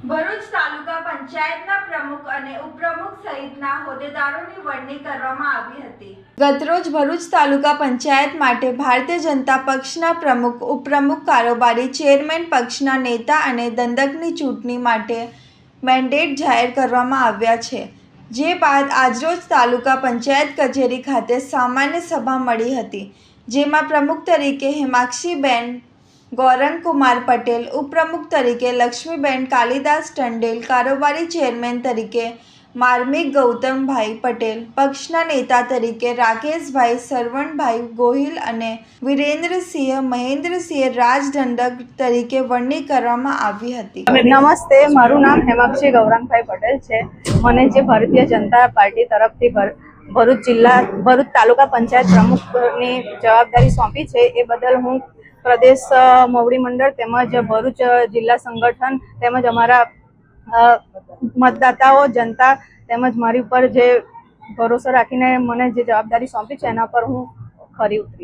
ભરૂચ તાલુકા પંચાયતના પ્રમુખ અને ઉપપ્રમુખ સહિતના હોદ્દેદારોની વરણી કરવામાં આવી હતી। ગતરોજ ભરૂચ તાલુકા પંચાયત માટે ભારતીય જનતા પક્ષના પ્રમુખ, ઉપપ્રમુખ, કારોબારી, ચેરમેન, પક્ષના નેતા અને દંડકની ચૂંટણી માટે મેન્ડેટ જાહેર કરવામાં આવ્યા છે। જે બાદ આજરોજ તાલુકા પંચાયત કચેરી ખાતે સામાન્ય સભા મળી હતી, જેમાં પ્રમુખ તરીકે હેમાક્ષીબેન ગૌરંગકુમાર પટેલ, ઉપપ્રમુખ તરીકે લક્ષ્મીબેન કાલિદાસ ટંડેલ, કારોબારી ચેરમેન તરીકે માર્મિક ગૌતમભાઈ પટેલ, પક્ષના નેતા તરીકે રાકેશભાઈ સરવણભાઈ ગોહિલ અને વિરેન્દ્રસિંહ મહેન્દ્રસિંહ રાજદંડક તરીકે વરણી કરવામાં આવી હતી। નમસ્તે, મારું નામ હેમાક્ષી ગૌરંગભાઈ પટેલ છે। મને જે ભારતીય જનતા પાર્ટી તરફથી ભરૂચ તાલુકા પંચાયત પ્રમુખની જવાબદારી સોંપી છે, એ બદલ હું પ્રદેશ મોવડી મંડળ તેમજ ભરૂચ જિલ્લા સંગઠન તેમજ અમારા મતદાતાઓ, જનતા તેમજ મારી ઉપર જે ભરોસો રાખીને મને જે જવાબદારી સોંપી છે, એના પર હું ખરી ઉતરી।